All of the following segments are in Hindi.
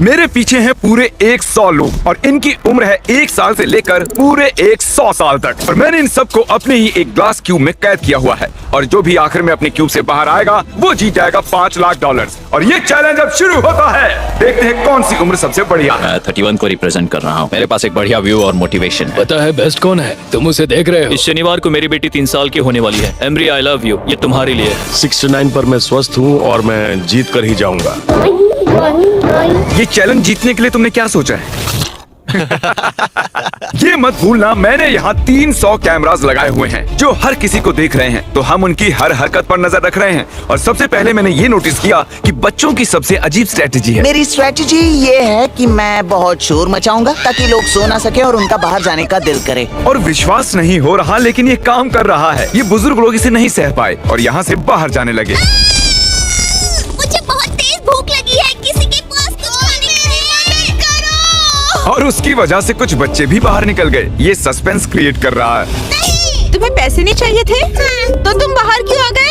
मेरे पीछे हैं पूरे 100 लोग और इनकी उम्र है 1 साल से लेकर पूरे 100 साल तक। और मैंने इन सबको अपने ही एक ग्लास क्यूब में कैद किया हुआ है और जो भी आखिर में अपने क्यूब से बाहर आएगा वो जीत जाएगा $5 लाख। और ये चैलेंज अब शुरू होता है। देखते हैं कौन सी उम्र सबसे बढ़िया है। मैं 31 को रिप्रेजेंट कर रहा हूँ। मेरे पास एक बढ़िया व्यू और मोटिवेशन है। पता है बेस्ट कौन है? तुम उसे देख रहे हो? इस शनिवार को मेरी बेटी 3 साल की होने वाली है। एमरी आई लव यू, ये तुम्हारे लिए है। 69 पर मैं स्वस्थ हूँ और मैं जीत कर ही जाऊंगा। ये चैलेंज जीतने के लिए तुमने क्या सोचा है? ये मत भूलना मैंने यहाँ 300 कैमरास लगाए हुए हैं जो हर किसी को देख रहे हैं, तो हम उनकी हर हरकत पर नजर रख रहे हैं। और सबसे पहले मैंने ये नोटिस किया कि बच्चों की सबसे अजीब स्ट्रेटेजी है। मेरी स्ट्रेटेजी ये है कि मैं बहुत शोर मचाऊंगा ताकि लोग सो ना सके और उनका बाहर जाने का दिल करे। और विश्वास नहीं हो रहा लेकिन ये काम कर रहा है। ये बुजुर्ग लोग इसे नहीं सह पाए और यहाँ से बाहर जाने लगे। मुझे बहुत तेज भूख लगी है, किसी के पास कुछ खाने के लिए मदद करो। और उसकी वजह से कुछ बच्चे भी बाहर निकल गए। ये सस्पेंस क्रिएट कर रहा है। तुम्हें पैसे नहीं चाहिए थे? तो तुम बाहर क्यों आ गए?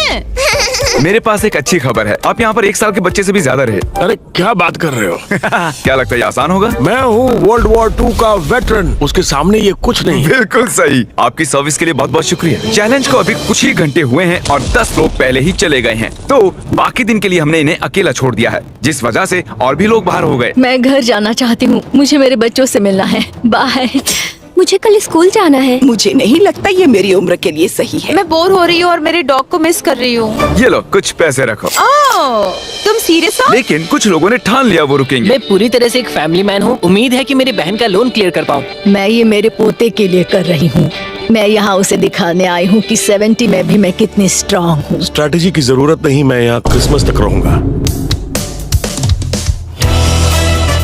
मेरे पास एक अच्छी खबर है, आप यहाँ पर 1 साल के बच्चे से भी ज्यादा रहे। अरे क्या बात कर रहे हो? क्या लगता है ये आसान होगा? मैं हूँ वर्ल्ड वॉर 2 का वेटरन, उसके सामने ये कुछ नहीं है। बिल्कुल सही। आपकी सर्विस के लिए बहुत बहुत शुक्रिया। चैलेंज को अभी कुछ ही घंटे हुए हैं और 10 लोग पहले ही चले गए हैं, तो बाकी दिन के लिए हमने इन्हें अकेला छोड़ दिया है, जिस वजह से और भी लोग बाहर हो गए। मैं घर जाना चाहती हूँ, मुझे मेरे बच्चों से मिलना है। बाय। मुझे कल स्कूल जाना है। मुझे नहीं लगता ये मेरी उम्र के लिए सही है। मैं बोर हो रही हूँ और मेरे डॉग को मिस कर रही हूँ। ये लो कुछ पैसे रखो। तुम सीरियस हो? लेकिन कुछ लोगों ने ठान लिया वो रुकेंगे। मैं पूरी तरह से एक फैमिली मैन हूँ। उम्मीद है कि मेरी बहन का लोन क्लियर कर पाऊँ। मैं ये मेरे पोते के लिए कर रही हूँ। मैं यहाँ उसे दिखाने आई हूँ कि 70 में भी मैं कितनी स्ट्रांग हूँ। स्ट्रैटेजी की जरूरत नहीं, मैं यहाँ क्रिसमस तक रहूंगा।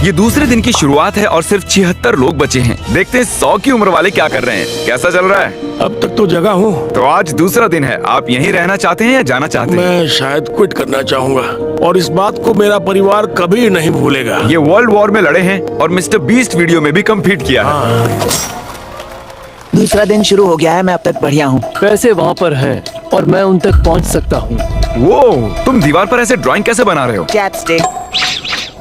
ये दूसरे दिन की शुरुआत है और सिर्फ 76 लोग बचे हैं। देखते हैं 100 की उम्र वाले क्या कर रहे हैं। कैसा चल रहा है? अब तक तो जगह हूँ। तो आज दूसरा दिन है। आप यहीं रहना चाहते हैं या जाना चाहते हैं? मैं शायद क्विट करना चाहूंगा और इस बात को मेरा परिवार कभी नहीं भूलेगा। ये वर्ल्ड वॉर में लड़े हैं और मिस्टर बीस्ट वीडियो में भी कम्पीट किया है। दूसरा दिन शुरू हो गया है, मैं अब तक बढ़िया हूँ। पैसे वहाँ पर हैं और मैं उन तक पहुँच सकता हूँ। वो तुम दीवार पर ऐसे ड्राइंग कैसे बना रहे हो? कैट्स डे।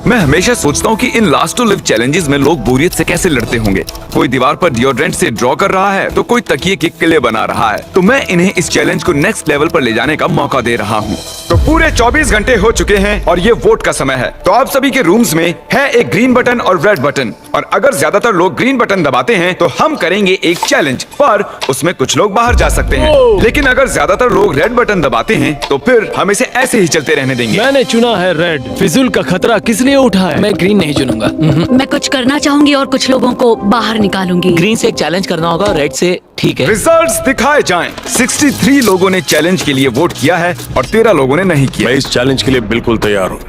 मैं हमेशा सोचता हूँ कि इन लास्ट टू लिव चैलेंजेस में लोग बोरियत से कैसे लड़ते होंगे। कोई दीवार पर डिओड्रेंट से ड्रॉ कर रहा है तो कोई तकिए के किले बना रहा है। तो मैं इन्हें इस चैलेंज को नेक्स्ट लेवल पर ले जाने का मौका दे रहा हूँ। तो पूरे 24 घंटे हो चुके हैं और ये वोट का समय है। तो आप सभी के रूम्स में है एक ग्रीन बटन और रेड बटन, और अगर ज्यादातर लोग ग्रीन बटन दबाते हैं तो हम करेंगे एक चैलेंज, पर उसमें कुछ लोग बाहर जा सकते हैं। लेकिन अगर ज्यादातर लोग रेड बटन दबाते हैं तो फिर हम इसे ऐसे ही चलते रहने देंगे। मैंने चुना है रेड। फिजूल का खतरा किस लिए उठाया? मैं ग्रीन नहीं चुनूंगा। मैं कुछ करना चाहूंगी और कुछ लोगों को बाहर निकालूंगी। ग्रीन से एक चैलेंज करना होगा, रेड से ठीक है। रिजल्ट्स दिखाए जाएं। 63 लोगों ने चैलेंज के लिए वोट किया है और 13 लोगों ने नहीं किया। मैं इस चैलेंज के लिए बिल्कुल तैयार हूँ।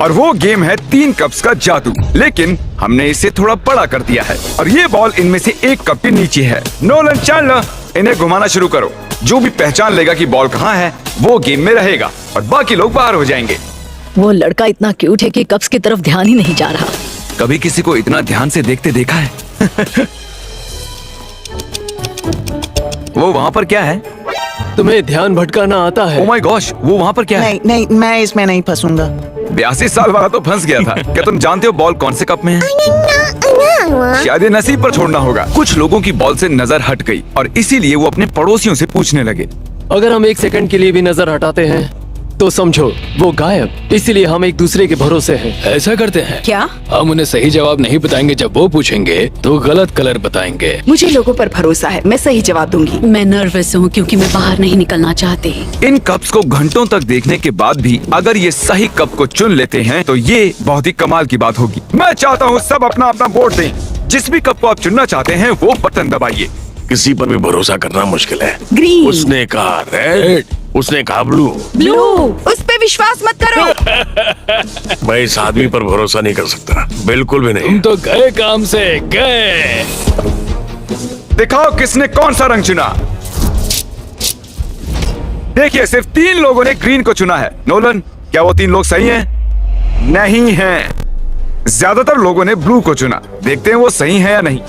और वो गेम है 3 कप्स का जादू, लेकिन हमने इसे थोड़ा बड़ा कर दिया है और ये बॉल इनमें से एक कप के नीचे है। नोलन चैंडलर, इन्हें घुमाना शुरू करो। जो भी पहचान लेगा कि बॉल कहाँ है वो गेम में रहेगा और बाकी लोग बाहर हो जाएंगे। वो लड़का इतना क्यूट है कि कप्स की तरफ ध्यान ही नहीं जा रहा। कभी किसी को इतना ध्यान से देखते देखा है? वो वहाँ पर क्या है? तुम्हें ध्यान भटकाना आता है? ओह माय गॉश, वो वहाँ पर क्या है? नहीं नहीं, मैं इसमें नहीं फंसूंगा। 82 साल वाला तो फंस गया था। क्या तुम जानते हो बॉल कौन से कप में है? शायद ये नसीब पर छोड़ना होगा। कुछ लोगों की बॉल से नजर हट गई और इसीलिए वो अपने पड़ोसियों से पूछने लगे। अगर हम 1 सेकंड के लिए भी नजर हटाते हैं तो समझो वो गायब। इसीलिए हम एक दूसरे के भरोसे हैं। ऐसा करते हैं क्या? हम उन्हें सही जवाब नहीं बताएंगे। जब वो पूछेंगे तो गलत कलर बताएंगे। मुझे लोगों पर भरोसा है, मैं सही जवाब दूंगी। मैं नर्वस हूँ क्योंकि मैं बाहर नहीं निकलना चाहती। इन कप्स को घंटों तक देखने के बाद भी अगर ये सही कप को चुन लेते हैं तो ये बहुत ही कमाल की बात होगी। मैं चाहता हूँ सब अपना अपना वोट दें। जिस भी कप को आप चुनना चाहते हैं वो बटन दबाइए। किसी पर भी भरोसा करना मुश्किल है। ग्रीन। उसने कहा रेड, उसने कहा ब्लू। ब्लू। उस पे विश्वास मत करो। मैं इस आदमी पर भरोसा नहीं कर सकता, बिल्कुल भी नहीं। तुम तो गए काम से गए। दिखाओ किसने कौन सा रंग चुना। देखिए सिर्फ 3 लोगों ने ग्रीन को चुना है। नोलन, क्या वो 3 लोग सही हैं? नहीं हैं। ज्यादातर लोगों ने ब्लू को चुना। देखते हैं वो सही है या नहीं।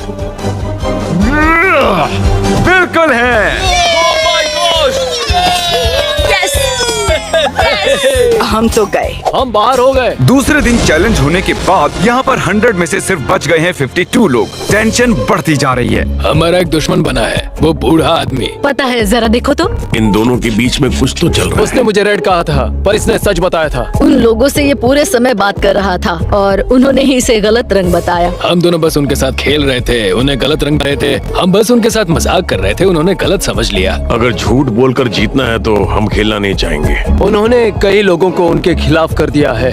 बिल्कुल है। हम तो गए। हम बाहर हो गए। दूसरे दिन चैलेंज होने के बाद यहाँ पर 100 में से सिर्फ बच गए हैं 52 लोग। टेंशन बढ़ती जा रही है। हमारा एक दुश्मन बना है, वो बूढ़ा आदमी। पता है, जरा देखो तो। इन दोनों के बीच में कुछ तो चल रहा उसने मुझे रेड कहा था, पर इसने सच बताया था। उन लोगों से ये पूरे समय बात कर रहा था और उन्होंने ही इसे गलत रंग बताया। हम दोनों बस उनके साथ खेल रहे थे, उन्हें गलत रंग रहे थे। हम बस उनके साथ मजाक कर रहे थे, उन्होंने गलत समझ लिया। अगर झूठ बोलकर जीतना है तो हम खेलना नहीं चाहेंगे। उन्होंने कई लोगों को उनके खिलाफ कर दिया है,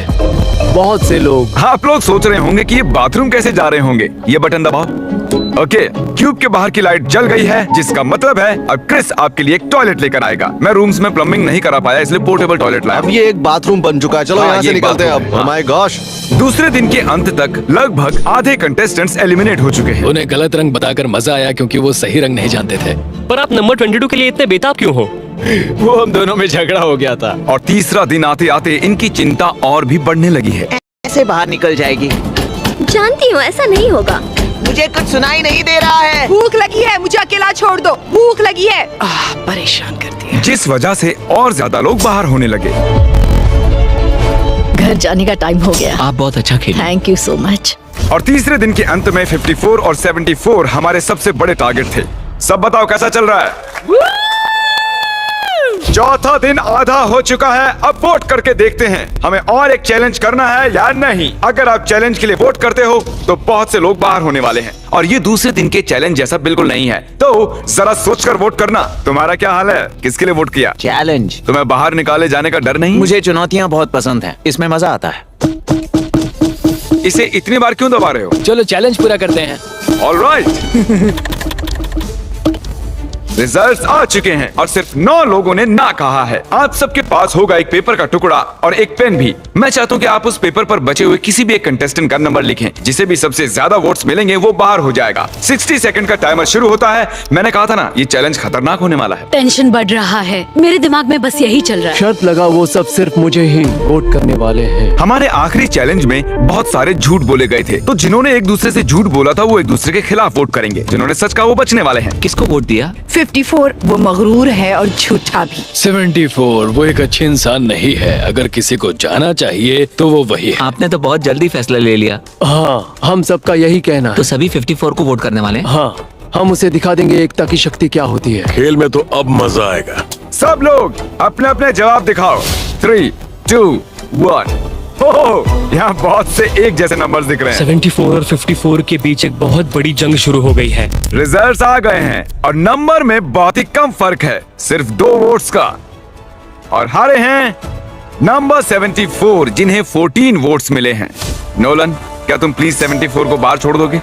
बहुत से लोग। आप लोग सोच रहे होंगे कि ये बाथरूम कैसे जा रहे होंगे। ये बटन दबाओ। ओके, क्यूब के बाहर की लाइट जल गई है, जिसका मतलब है अब क्रिस आपके लिए एक टॉयलेट लेकर आएगा। मैं रूम्स में प्लम्बिंग नहीं करा पाया, इसलिए पोर्टेबल टॉयलेट लाया। अब ये एक बाथरूम बन चुका है। चलो हाँ, यहाँ ये से निकलते हैं बाथरूम अब। है, माय गॉश। दूसरे दिन के अंत तक लगभग आधे कंटेस्टेंट्स एलिमिनेट हो चुके हैं। उन्हें गलत रंग बताकर मजा आया क्योंकि वो सही रंग नहीं जानते थे। पर आप नंबर 22 के लिए इतने बेताब क्यों हो? वो हम दोनों में झगड़ा हो गया था। और तीसरा दिन आते आते इनकी चिंता और भी बढ़ने लगी है। ऐसे बाहर निकल जाएगी। जानती हूँ ऐसा नहीं होगा। मुझे कुछ सुनाई नहीं दे रहा है। भूख लगी है, मुझे अकेला छोड़ दो। भूख लगी है। परेशान कर दिया। जिस वजह से और ज्यादा लोग बाहर होने लगे। घर जाने का टाइम हो गया। आप बहुत अच्छा खेले। Thank you so much. और तीसरे दिन के अंत में 54 और 74 हमारे सबसे बड़े टारगेट थे। सब बताओ कैसा चल रहा है? चौथा दिन आधा हो चुका है। अब वोट करके देखते हैं हमें और एक चैलेंज करना है या नहीं। अगर आप चैलेंज के लिए वोट करते हो तो बहुत से लोग बाहर होने वाले हैं और ये दूसरे दिन के चैलेंज जैसा बिल्कुल नहीं है। तो जरा सोचकर वोट करना। तुम्हारा क्या हाल है? किसके लिए वोट किया? चैलेंज। तुम्हें बाहर निकाले जाने का डर नहीं? मुझे चुनौतियाँ बहुत पसंद हैं, इसमें मजा आता है। इसे इतनी बार क्यों दबा रहे हो? चलो चैलेंज पूरा करते हैं। ऑलराइट। रिजल्ट्स आ चुके हैं और सिर्फ 9 लोगों ने ना कहा है। आप सबके पास होगा एक पेपर का टुकड़ा और एक पेन भी। मैं चाहता हूँ कि आप उस पेपर पर बचे हुए किसी भी एक कंटेस्टेंट का नंबर लिखें। जिसे भी सबसे ज्यादा वोट्स मिलेंगे वो बाहर हो जाएगा। 60 सेकंड का टाइमर शुरू होता है। मैंने कहा था ना, ये चैलेंज खतरनाक होने वाला है। टेंशन बढ़ रहा है, मेरे दिमाग में बस यही चल रहा है। शर्त लगा वो सब सिर्फ मुझे ही वोट करने वाले हैं। हमारे आखिरी चैलेंज में बहुत सारे झूठ बोले गए थे, तो जिन्होंने एक दूसरे से झूठ बोला था वो एक दूसरे के खिलाफ वोट करेंगे। जिन्होंने सच कहा वो बचने वाले हैं। किसको वोट दिया? 54 वो मगरूर है और झूठा भी। 74 वो एक अच्छी इंसान नहीं है। अगर किसी को जाना चाहिए तो वो वही है। आपने तो बहुत जल्दी फैसला ले लिया। हाँ, हम सबका यही कहना तो है। सभी 54 को वोट करने वाले हैं? हाँ, हम उसे दिखा देंगे एकता की शक्ति क्या होती है। खेल में तो अब मजा आएगा। सब लोग अपने अपने जवाब दिखाओ। 3, 2, 1। ओह, यहाँ बहुत से एक जैसे नंबर्स दिख रहे हैं। 74 और 54 के बीच एक बहुत बड़ी जंग शुरू हो गई है। रिजल्ट्स आ गए हैं और नंबर में बहुत ही कम फर्क है, सिर्फ 2 वोट्स का। और हारे हैं नंबर 74, जिन्हें 14 वोट्स मिले हैं। नोलन, क्या तुम प्लीज 74 को बाहर छोड़ दोगे?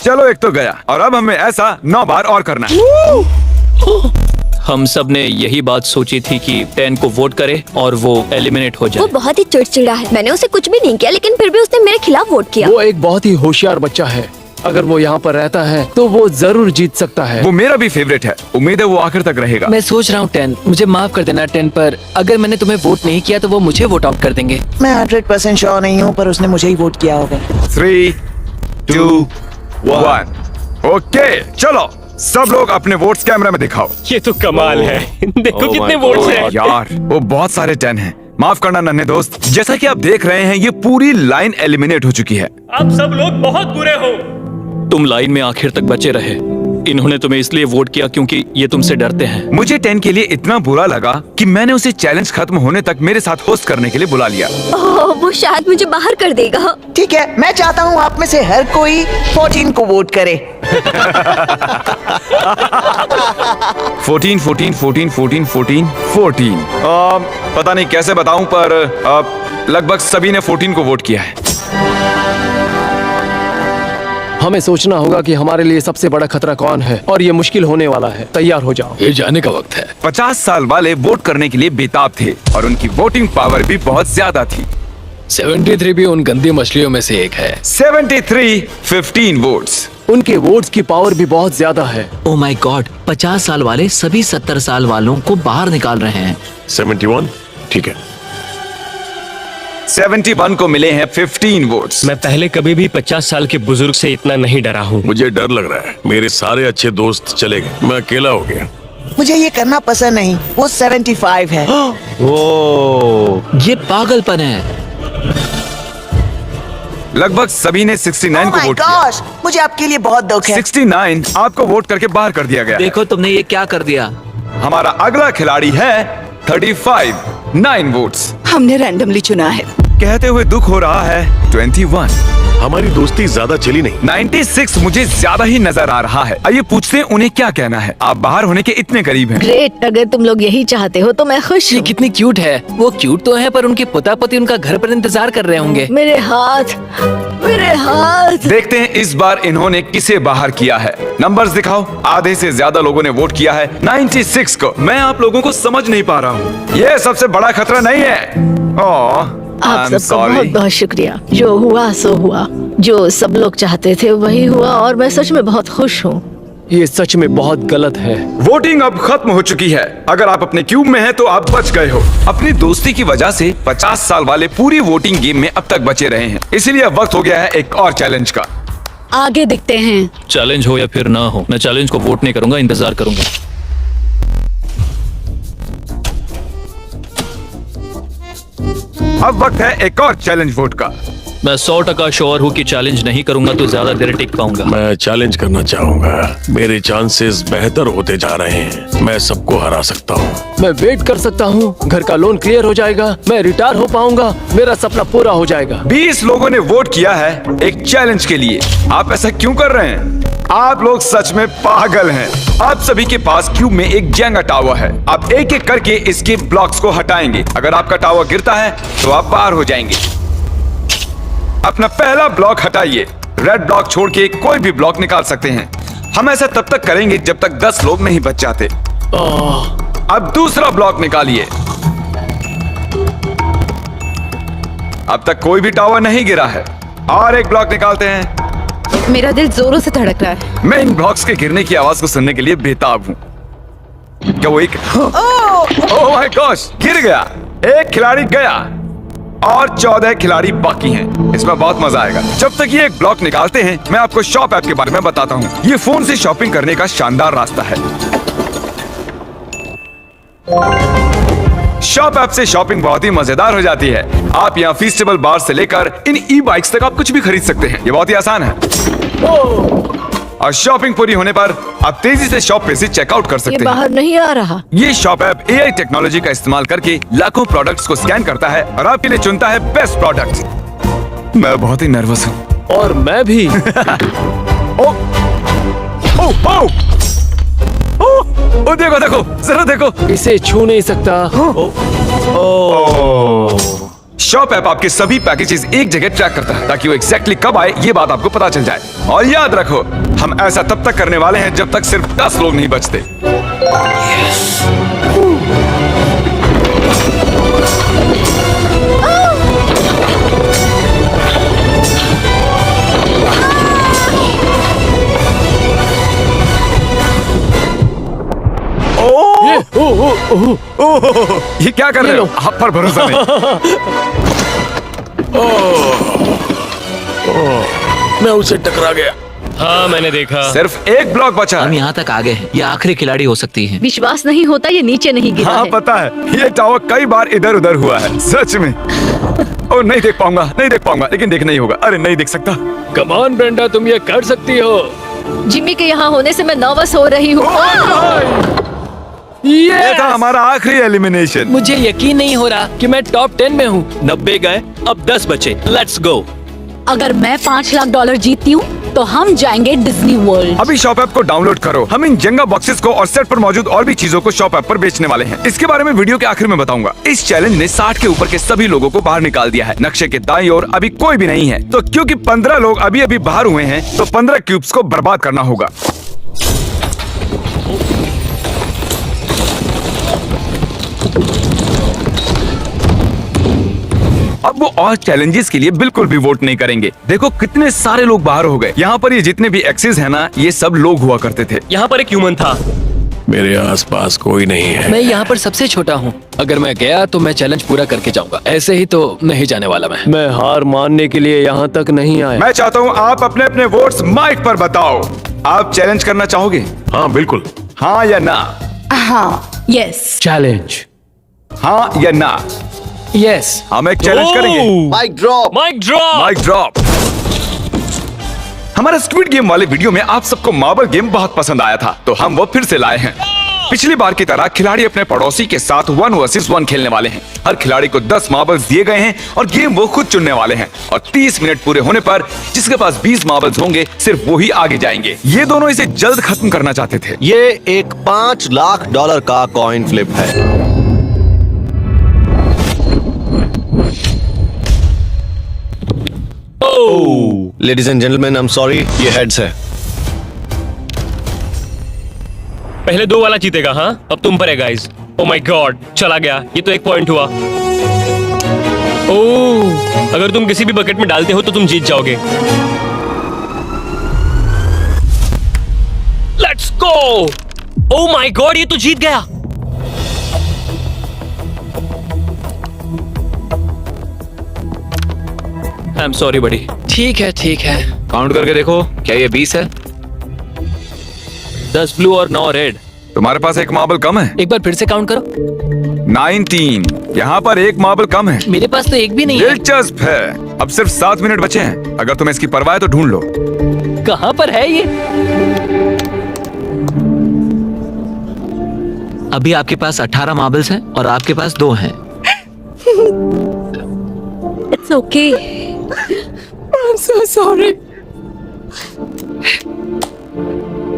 चलो, एक तो गया और अब हमें ऐसा 9 बार और करना है। हम सब ने यही बात सोची थी कि 10 को वोट करे और वो एलिमिनेट हो वो जाए। बहुत ही चिड़चिड़ा है। मैंने उसे कुछ भी नहीं किया, लेकिन फिर भी उसने मेरे खिलाफ वोट किया। वो एक बहुत ही होशियार बच्चा है। अगर वो यहाँ पर रहता है तो वो जरूर जीत सकता है। वो मेरा भी फेवरेट है। उम्मीद है वो आखिर तक रहेगा। मैं सोच रहा हूँ 10, मुझे माफ कर देना 10, पर अगर मैंने तुम्हें वोट नहीं किया तो वो मुझे वोट आउट कर देंगे। मैं 100% श्योर नहीं हूँ, पर उसने मुझे ही वोट किया होगा। 3, 2, 1। ओके, चलो सब लोग अपने वोट्स कैमरा में दिखाओ। ये तो कमाल है। देखो कितने वोट्स हैं। यार, वो बहुत सारे 10 हैं। माफ करना नन्हे दोस्त। जैसा कि आप देख रहे हैं, ये पूरी लाइन एलिमिनेट हो चुकी है। आप सब लोग बहुत बुरे हो। तुम लाइन में आखिर तक बचे रहे। इन्होंने तुम्हें इसलिए वोट किया क्योंकि ये तुमसे डरते हैं। मुझे 10 के लिए इतना बुरा लगा कि मैंने उसे चैलेंज खत्म होने तक मेरे साथ होस्ट करने के लिए बुला लिया। ओह, वो शायद मुझे बाहर कर देगा। ठीक है, मैं चाहता हूँ आप में से हर कोई 14 को वोट करे। 14, 14, 14, 14, 14, 14। पता नहीं कैसे बताऊं, पर लगभग सभी ने 14 को वोट किया है। हमें सोचना होगा कि हमारे लिए सबसे बड़ा खतरा कौन है और ये मुश्किल होने वाला है। तैयार हो जाओ, ये जाने का वक्त है। 50 साल वाले वोट करने के लिए बेताब थे और उनकी वोटिंग पावर भी बहुत ज्यादा थी। 73 भी उन गंदी मछलियों में से एक है। 73, 15 वोट्स। उनके वोट्स की पावर भी बहुत ज्यादा है। ओ माय गॉड, 50 साल वाले सभी 70 साल वालों को बाहर निकाल रहे हैं। 71, ठीक है। 71 को मिले हैं 15 वोट्स। मैं पहले कभी भी 50 साल के बुजुर्ग से इतना नहीं डरा हूँ। मुझे डर लग रहा है। मेरे सारे अच्छे दोस्त चले गए, मैं अकेला हो गया। मुझे ये करना पसंद नहीं। वो 75 है। ये पागलपन है। लगभग सभी ने 69 को Oh my वोट किया। gosh, मुझे आपके लिए बहुत दुख है। 69 आपको वोट करके बाहर कर दिया गया। देखो तुमने ये क्या कर दिया। हमारा अगला खिलाड़ी है 35, 9 वोट्स। हमने रैंडमली चुना है। कहते हुए दुख हो रहा है 21। हमारी दोस्ती ज्यादा चली नहीं। 96 मुझे ज्यादा ही नजर आ रहा है। आइए पूछते हैं उन्हें क्या कहना है। आप बाहर होने के इतने करीब हैं। ग्रेट, अगर तुम लोग यही चाहते हो तो मैं खुश ये हूँ। कितनी क्यूट है। वो क्यूट तो है पर उनके पोता पोती उनका घर पर इंतजार कर रहे होंगे। मेरे हाथ, मेरे हाथ। देखते हैं इस बार इन्होंने किसे बाहर किया है। नंबर्स दिखाओ। आधे से ज्यादा लोगों ने वोट किया है 96 को। मैं आप लोगों को समझ नहीं पा रहा हूँ। ये सबसे बड़ा खतरा नहीं है। आप सबका बहुत बहुत शुक्रिया। जो हुआ सो हुआ। जो सब लोग चाहते थे वही हुआ और मैं सच में बहुत खुश हूँ। ये सच में बहुत गलत है। वोटिंग अब खत्म हो चुकी है। अगर आप अपने क्यूब में हैं तो आप बच गए हो। अपनी दोस्ती की वजह से 50 साल वाले पूरी वोटिंग गेम में अब तक बचे रहे हैं। इसीलिए अब वक्त हो गया है एक और चैलेंज का। आगे दिखते हैं। चैलेंज हो या फिर ना हो, मैं चैलेंज को वोट नहीं करूंगा, इंतजार करूंगा। अब वक्त है एक और चैलेंज वोट का। मैं 100% श्योर हूँ कि चैलेंज नहीं करूंगा तो ज्यादा देर टिक पाऊंगा। मैं चैलेंज करना चाहूंगा। मेरे चांसेस बेहतर होते जा रहे हैं। मैं सबको हरा सकता हूँ। मैं वेट कर सकता हूँ। घर का लोन क्लियर हो जाएगा। मैं रिटायर हो पाऊंगा। मेरा सपना पूरा हो जाएगा। 20 लोगों ने वोट किया है एक चैलेंज के लिए। आप ऐसा क्यों कर रहे हैं? आप लोग सच में पागल हैं। आप सभी के पास क्यूब में एक जेंगा टावर है। आप एक एक करके इसके ब्लॉक्स को हटाएंगे। अगर आपका टावर गिरता है तो आप बाहर हो जाएंगे। अपना पहला ब्लॉक हटाइए। रेड ब्लॉक छोड़ के कोई भी ब्लॉक निकाल सकते हैं। हम ऐसा तब तक करेंगे जब तक 10 लोग नहीं बच जाते। अब दूसरा ब्लॉक निकालिए। अब तक कोई भी टावर नहीं गिरा है। और एक ब्लॉक निकालते हैं। मेरा दिल जोरों से धड़क रहा है। मैं इन ब्लॉक्स के गिरने की आवाज को सुनने के लिए बेताब हूँ। क्या वो एक ओह माय गॉश, गिर गया। एक खिलाड़ी गया और 14 खिलाड़ी बाकी हैं। इसमें बहुत मजा आएगा। जब तक ये एक ब्लॉक निकालते हैं मैं आपको शॉप ऐप के बारे में बताता हूँ। ये फोन से शॉपिंग करने का शानदार रास्ता है। शॉप ऐप से शॉपिंग बहुत ही मजेदार हो जाती है। आप यहाँ फीस्टेबल बार से लेकर इन ई बाइक्स तक आप कुछ भी खरीद सकते हैं। ये बहुत ही आसान है। और शॉपिंग पूरी होने पर आप तेजी से शॉप पे से चेकआउट कर ये सकते हैं। बाहर नहीं आ रहा। ये शॉप ऐप एआई टेक्नोलॉजी का इस्तेमाल करके लाखों प्रोडक्ट्स को स्कैन करता है और आपके लिए चुनता है बेस्ट प्रोडक्ट। मैं बहुत ही नर्वस हूँ। और मैं भी। ओ, ओ, ओ, ओ, देखो देखो, जरा देखो। इसे छू नहीं सकता। शॉप ऐप आपके सभी पैकेजेस एक जगह ट्रैक करता है ताकि वो एग्जैक्टली कब आए ये बात आपको पता चल जाए। और याद रखो, हम ऐसा तब तक करने वाले हैं जब तक सिर्फ 10 लोग नहीं बचते। ये क्या कर रहे हो? आप पर भरोसा नहीं। मैं उसे टकरा गया। हाँ मैंने देखा। सिर्फ एक ब्लॉक बचा हम है। यहाँ तक आ गए हैं। ये आखिरी खिलाड़ी हो सकती है। विश्वास नहीं होता ये नीचे नहीं गिरा हाँ है। पता है, ये टावर कई बार इधर उधर हुआ है सच में। ओ नहीं देख पाऊंगा, नहीं देख पाऊंगा, लेकिन देखना ही होगा। अरे नहीं देख सकता। कम ऑन ब्रेंडा, तुम ये कर सकती हो। जिम्मी के यहाँ होने से मैं नर्वस हो रही हूँ। ये था हमारा आखिरी एलिमिनेशन। मुझे यकीन नहीं हो रहा कि मैं टॉप 10 में हूँ। 90 गए, अब 10 बचे। Let's go. अगर मैं $5 लाख जीतती हूँ तो हम जाएंगे डिज्नी वर्ल्ड। अभी शॉप ऐप को डाउनलोड करो। हम इन जेंगा बॉक्सेस को और सेट पर मौजूद और भी चीजों को शॉप ऐप पर बेचने वाले हैं। इसके बारे में वीडियो के आखिर में बताऊंगा। इस चैलेंज ने 60 के ऊपर के सभी लोगों को बाहर निकाल दिया है। नक्शे के दाईं ओर अभी कोई भी नहीं है। तो क्योंकि 15 लोग अभी अभी बाहर हुए हैं तो 15 क्यूब्स को बर्बाद करना होगा। अब वो और चैलेंजेस के लिए बिल्कुल भी वोट नहीं करेंगे। देखो कितने सारे लोग बाहर हो गए। यहाँ पर ये जितने भी एक्सेस है ना, ये सब लोग हुआ करते थे। यहाँ पर एक ह्यूमन था। मेरे आसपास कोई नहीं है। मैं यहाँ पर सबसे छोटा हूँ। अगर मैं गया तो मैं चैलेंज पूरा करके जाऊंगा। ऐसे ही तो नहीं जाने वाला मैं हार मानने के लिए यहाँ तक नहीं आया। मैं चाहता हूँ आप अपने अपने वोट्स माइक पर बताओ। आप चैलेंज करना चाहोगे? हाँ बिल्कुल। हाँ या ना? हाँ, यस। चैलेंज। हाँ या ना? यस। हम एक चैलेंज करेंगे। Mic drop. Mic drop. Mic drop. हमारे स्क्विड गेम वाले वीडियो में आप सबको मार्बल गेम बहुत पसंद आया था, तो हम वो फिर से लाए हैं। पिछली बार की तरह खिलाड़ी अपने पड़ोसी के साथ 1 वर्सेस 1 खेलने वाले हैं। हर खिलाड़ी को 10 मार्बल्स दिए गए हैं और गेम वो खुद चुनने वाले हैं। और 30 मिनट पूरे होने पर जिसके पास 20 मार्बल्स होंगे सिर्फ वो ही आगे जाएंगे। ये दोनों इसे जल्द खत्म करना चाहते थे। ये एक $5 लाख का कॉइन फ्लिप है। Ladies and gentleman, I am sorry, ये हेड्स है। पहले 2 वाला जीतेगा। हाँ, अब तुम पर है गाइस। ओ माय गॉड, चला गया। ये तो 1 पॉइंट हुआ। ओह, अगर तुम किसी भी बकेट में डालते हो तो तुम जीत जाओगे। Let's go. Oh my God, ये तो जीत गया। आई एम सॉरी बड़ी। ठीक है ठीक है, काउंट करके देखो, क्या ये 20 है? 10 ब्लू और 9 रेड। तुम्हारे पास एक मार्बल कम है। एक बार फिर से काउंट करो। 19। यहाँ पर एक मार्बल कम है। मेरे पास तो एक भी नहीं है। दिलचस्प है। अब सिर्फ 7 मिनट बचे हैं। अगर तुम्हें इसकी परवाह है तो ढूंढ लो। कहाँ पर है ये? अभी आपके पास 18 मार्बल्स हैं और आपके पास 2 हैं। It's okay. I am so sorry.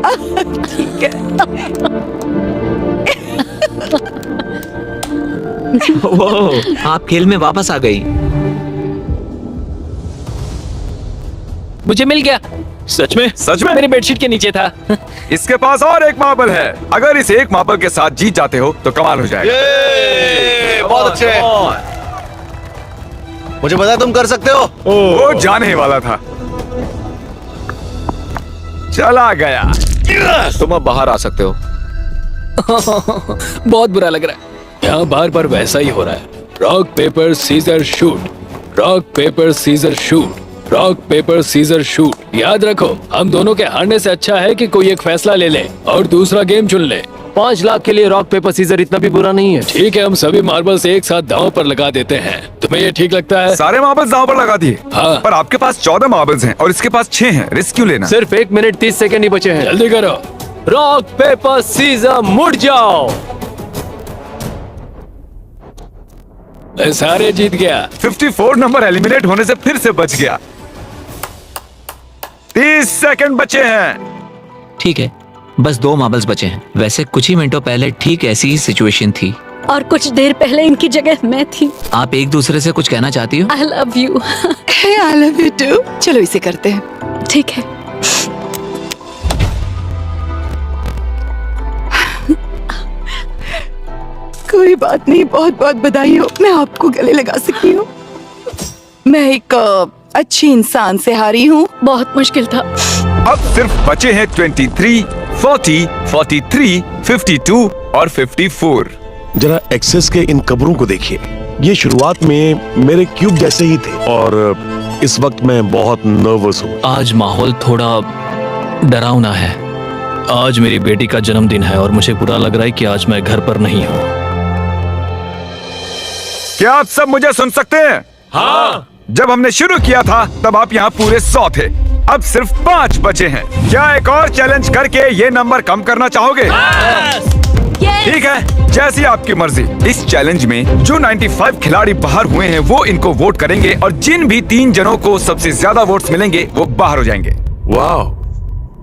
ठीक है। वो आप खेल में वापस आ गई। मुझे मिल गया। सच में? सच में? मेरी बेडशीट के नीचे था। इसके पास और एक मार्बल है। अगर इस एक मार्बल के साथ जीत जाते हो तो कमाल हो जाएगा। बहुत अच्छे। मुझे पता है तुम कर सकते हो। वो जाने ही वाला था। चला गया। तुम अब बाहर आ सकते हो। बहुत बुरा लग रहा है। यहाँ बार बार वैसा ही हो रहा है। Rock paper scissor shoot, rock paper scissor shoot, rock paper scissor shoot. याद रखो, हम दोनों के हारने से अच्छा है कि कोई एक फैसला ले ले और दूसरा गेम चुन ले। 5 लाख के लिए रॉक पेपर सीजर इतना भी बुरा नहीं है। ठीक है, हम सभी मार्बल्स एक साथ दांव पर लगा देते हैं। तुम्हें ये ठीक लगता है? सारे मार्बल्स दांव पर लगा दिए। हाँ। पर आपके पास 14 मार्बल्स हैं और इसके पास 6 हैं। रिस्क क्यों लेना? सिर्फ 1 मिनट 30 सेकंड ही बचे हैं। जल्दी करो। रॉक पेपर सीजर, मुड़ जाओ। मैं सारे जीत गया। 54 नंबर एलिमिनेट होने से फिर से बच गया। 30 सेकंड बचे हैं। ठीक है, बस 2 मार्बल्स बचे हैं। वैसे कुछ ही मिनटों पहले ठीक ऐसी ही सिचुएशन थी और कुछ देर पहले इनकी जगह मैं थी। आप एक दूसरे से कुछ कहना चाहती हो? I love you. I love you too. चलो इसे करते हैं। ठीक है। कोई बात नहीं, बहुत बहुत बधाई हो। मैं आपको गले लगा सकती हूँ। मैं एक अच्छी इंसान से हारी हूँ। बहुत मुश्किल था। अब सिर्फ बचे हैं 23, 40, 43, 52 और 54। जरा एक्सेस के इन कब्रों को देखिए। ये शुरुआत में मेरे क्यूब जैसे ही थे और इस वक्त मैं बहुत नर्वस हूँ। आज माहौल थोड़ा डरावना है। आज मेरी बेटी का जन्मदिन है और मुझे बुरा लग रहा है कि आज मैं घर पर नहीं हूँ। क्या आप सब मुझे सुन सकते हैं? हाँ। जब हमने शुरू किया था तब आप यहाँ पूरे 100 थे। अब सिर्फ 5 बचे हैं। क्या एक और चैलेंज करके ये नंबर कम करना चाहोगे? ठीक है, जैसी आपकी मर्जी। इस चैलेंज में जो 95 खिलाड़ी बाहर हुए हैं वो इनको वोट करेंगे और जिन भी 3 जनों को सबसे ज्यादा वोट्स मिलेंगे वो बाहर हो जाएंगे। वाह,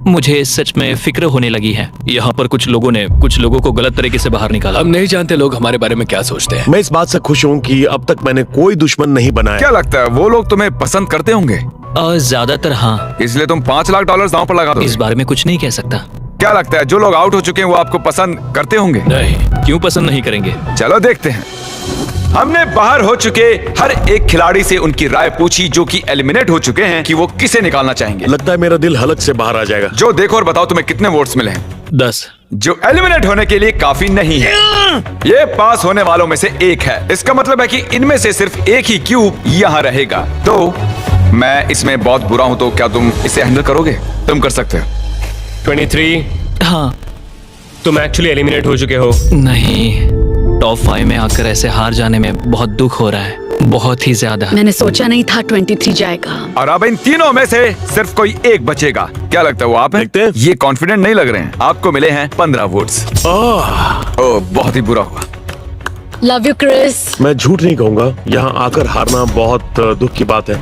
मुझे सच में फिक्र होने लगी है। यहाँ पर कुछ लोगों ने कुछ लोगों को गलत तरीके से बाहर निकाला। हम नहीं जानते लोग हमारे बारे में क्या सोचते हैं। मैं इस बात से खुश हूँ कि अब तक मैंने कोई दुश्मन नहीं बनाया। क्या लगता है वो लोग तुम्हें पसंद करते होंगे? ज्यादातर हाँ। इसलिए तुम $5 लाख दांव पर लगा दो। इस बारे में कुछ नहीं कह सकता। क्या लगता है जो लोग आउट हो चुके हैं वो आपको पसंद करते होंगे? नहीं, क्यों पसंद नहीं करेंगे? चलो देखते हैं। हमने बाहर हो चुके हर एक खिलाड़ी से उनकी राय पूछी जो कि एलिमिनेट हो चुके हैं कि वो किसे निकालना चाहेंगे। लगता है मेरा दिल हलक से बाहर आ जाएगा। जो देखो और बताओ तुम्हें कितने वोट्स मिले हैं? 10। जो एलिमिनेट होने के लिए काफी नहीं है। ये पास होने वालों में से एक है। इसका मतलब है कि इनमें से सिर्फ एक ही क्यूब यहाँ रहेगा। तो मैं इसमें बहुत बुरा हूं, तो क्या तुम इसे हैंडल करोगे? तुम कर सकते हो। 23। हाँ। तुम एक्चुअली एलिमिनेट हो चुके हो। नहीं, टॉप 5 में आकर ऐसे हार जाने में बहुत दुख हो रहा है, बहुत ही ज्यादा। मैंने सोचा नहीं था 23 जाएगा। और अब इन तीनों में से सिर्फ कोई एक बचेगा। क्या लगता है वो आप हैं? देखते हैं। ये कॉन्फिडेंट नहीं लग रहे हैं। आपको मिले हैं 15 वोट्स। ओह, बहुत ही बुरा हुआ। Love you Chris. मैं झूठ नहीं कहूंगा, यहाँ आकर हारना बहुत दुख की बात है।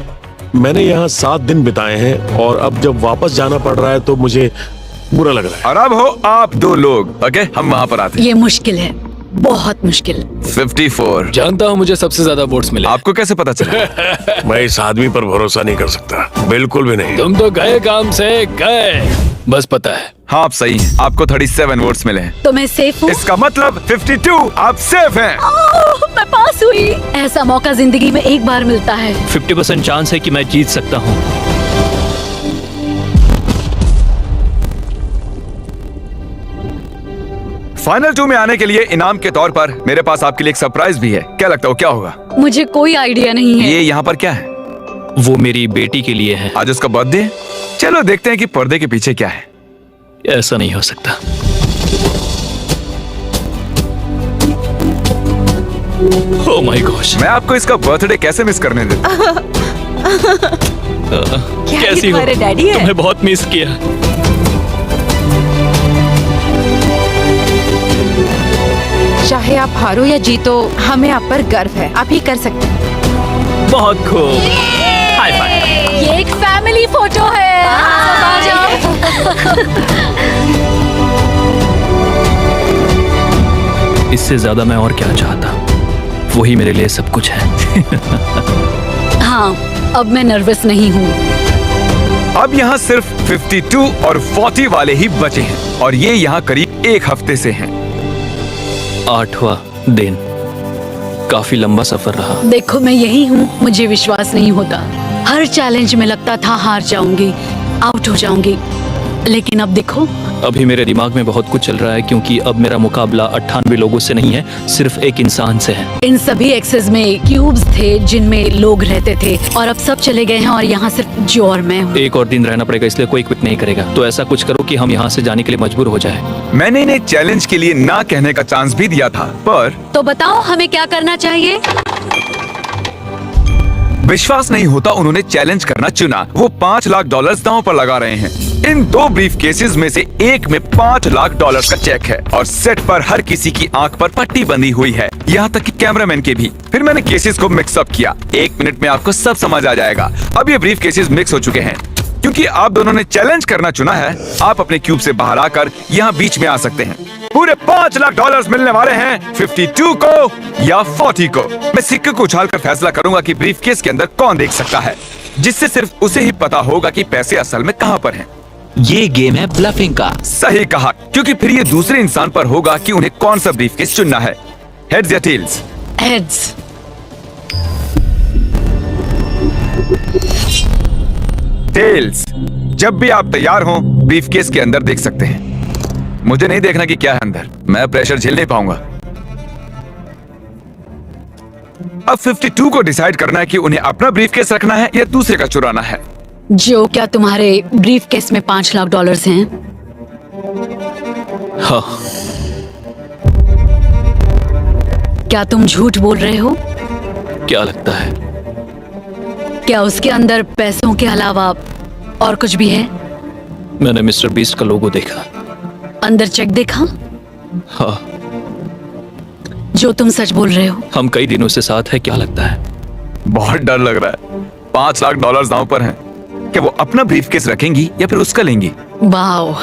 मैंने यहाँ 7 दिन बिताए हैं और अब जब वापस जाना पड़ रहा है तो मुझे बुरा लग रहा है। और अब हो आप 2 लोग। ओके, हम वहाँ पर आते हैं। ये मुश्किल है, बहुत मुश्किल। 54। जानता हूँ मुझे सबसे ज्यादा वोट्स मिले। आपको कैसे पता चला? मैं इस आदमी पर भरोसा नहीं कर सकता, बिल्कुल भी नहीं। तुम तो गए काम से गए, बस पता है। हाँ, आप सही हैं। आपको 37 वोट्स मिले हैं। तो मैं सेफ हूँ। इसका मतलब 52 आप सेफ हैं। मैं पास हुई। ऐसा मौका जिंदगी में एक बार मिलता है। 50% चांस है कि मैं जीत सकता हूँ। फाइनल 2 में आने के लिए इनाम के तौर पर मेरे पास आपके लिए एक सरप्राइज भी है। क्या लगता है वो क्या होगा? मुझे कोई आइडिया नहीं है। ये यहाँ पर क्या है? वो मेरी बेटी के लिए है। आज उसका बर्थडे है। चलो देखते हैं कि पर्दे के पीछे क्या है। ऐसा नहीं हो सकता। ओह माय गॉश, मैं आपको इसका बर्थडे कैसे मिस करने देता? कैसी हो? डैडी है? तुम्हें बहुत मिस किया। चाहे आप हारो या जीतो, हमें आप पर गर्व है। आप ही कर सकते हैं। बहुत खूब। High five. ये एक फैमिली फोटो है। आ जाओ। इससे ज्यादा मैं और क्या चाहता? वही मेरे लिए सब कुछ है। हाँ, अब मैं नर्वस नहीं हूँ। अब यहाँ सिर्फ 52 और 40 वाले ही बचे हैं और ये यहाँ करीब 1 हफ्ते से हैं। 8वां दिन। काफी लंबा सफर रहा। देखो, मैं यही हूँ। मुझे विश्वास नहीं होता। हर चैलेंज में लगता था हार जाऊंगी, आउट हो जाऊंगी, लेकिन अब देखो। अभी मेरे दिमाग में बहुत कुछ चल रहा है क्योंकि अब मेरा मुकाबला 98 लोगों से नहीं है, सिर्फ एक इंसान से है। इन सभी एक्सेस में क्यूब्स थे जिनमें लोग रहते थे और अब सब चले गए हैं और यहाँ सिर्फ जो और मैं हूँ। एक और दिन रहना पड़ेगा, इसलिए कोई क्विट नहीं करेगा। तो ऐसा कुछ करो कि हम यहाँ से जाने के लिए मजबूर हो जाए। मैंने इन्हें चैलेंज के लिए ना कहने का चांस भी दिया था, पर तो बताओ हमें क्या करना चाहिए? विश्वास नहीं होता उन्होंने चैलेंज करना चुना। वो $5 लाख दांव पर लगा रहे हैं। इन 2 ब्रीफ केसेस में से एक में $5 लाख का चेक है और सेट पर हर किसी की आंख पर पट्टी बंधी हुई है, यहाँ तक कि कैमरामैन के भी। फिर मैंने केसेस को मिक्स अप किया। 1 मिनट में आपको सब समझ आ जाएगा। अब ये ब्रीफ केसेस मिक्स हो चुके हैं। क्योंकि आप दोनों ने चैलेंज करना चुना है, आप अपने क्यूब से बाहर आकर यहाँ बीच में आ सकते हैं। पूरे $5 लाख मिलने वाले हैं 52 को या 40 को। मैं सिक्के को उछालकर फैसला करूंगा कि ब्रीफकेस के अंदर कौन देख सकता है, जिससे सिर्फ उसे ही पता होगा कि पैसे असल में कहां पर हैं। ये गेम है ब्लफिंग का। सही कहा, क्योंकि फिर ये दूसरे इंसान पर होगा कि उन्हें कौन सा ब्रीफकेस चुनना है। हेड्स या टेल्स? हेड्स। टेल्स। जब भी आप तैयार हो, ब्रीफकेस के अंदर देख सकते हैं। मुझे नहीं देखना कि क्या है अंदर, मैं प्रेशर झेल नहीं पाऊंगा। अब 52 को डिसाइड करना है कि उन्हें अपना ब्रीफकेस रखना है या दूसरे का चुराना है। जो, क्या तुम्हारे ब्रीफकेस में $5 लाख हैं? हाँ। क्या तुम झूठ बोल रहे हो? क्या लगता है? क्या उसके अंदर पैसों के अलावा और कुछ भी है? मैंने मिस्टर बीस्ट का लोगो देखा। अंदर चेक देखा? हाँ। जो तुम सच बोल रहे हो? हम कई दिनों से साथ है। क्या लगता है? बहुत डर लग रहा है। $5 लाख दांव पर हैं। क्या वो अपना ब्रीफकेस रखेंगी या फिर उसका लेंगी? वाओ,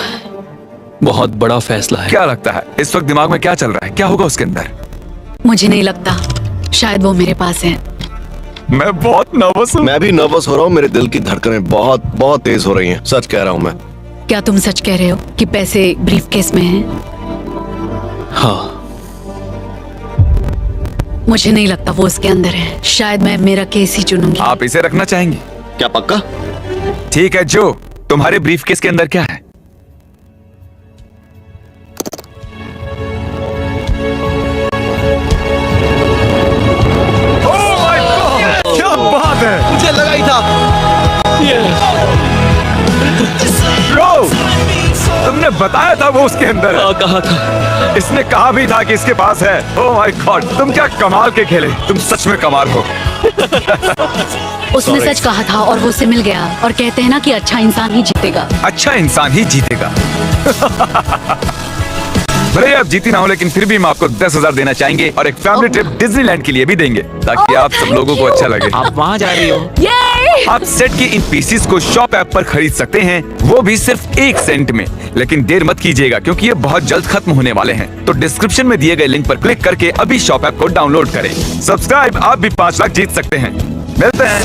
बहुत बड़ा फैसला है। क्या लगता है इस वक्त दिमाग में क्या चल रहा है? क्या होगा उसके अंदर? मुझे नहीं लगता। शायद वो मेरे पास है। मैं बहुत नर्वस हूँ। मैं भी नर्वस हो रहा हूँ। मेरे दिल की धड़कनें बहुत बहुत तेज हो रही हैं। सच कह रहा हूँ मैं। क्या तुम सच कह रहे हो कि पैसे ब्रीफकेस में हैं? हाँ। मुझे नहीं लगता वो उसके अंदर है। शायद मैं मेरा केस ही चुनूंगी। आप इसे रखना चाहेंगे? क्या पक्का? ठीक है जो, तुम्हारे ब्रीफकेस के अंदर क्या है? क्या बात है! मुझे लगा ही था। ब्रो, तुमने बताया था वो उसके अंदर है। कहा था। इसने कहा भी था कि इसके पास है। ओह माय गॉड, तुम क्या कमाल के खेले, तुम सच में कमाल हो। उसने सच कहा था और वो उससे मिल गया। और कहते हैं ना कि अच्छा इंसान ही जीतेगा। अच्छा इंसान ही जीतेगा। भले आप जीती ना हो, लेकिन फिर भी हम आपको 10,000 देना चाहेंगे और एक फैमिली ट्रिप डिज्नीलैंड के लिए भी देंगे, ताकि आप सब लोगों को अच्छा लगे। आप वहाँ जा रही हो? आप सेट के इन पीसीस को शॉप ऐप पर खरीद सकते हैं, वो भी सिर्फ 1 सेंट में। लेकिन देर मत कीजिएगा, क्योंकि ये बहुत जल्द खत्म होने वाले हैं। तो डिस्क्रिप्शन में दिए गए लिंक पर क्लिक करके अभी शॉप ऐप को डाउनलोड करें। सब्सक्राइब, आप भी 5 लाख जीत सकते हैं। मिलते हैं।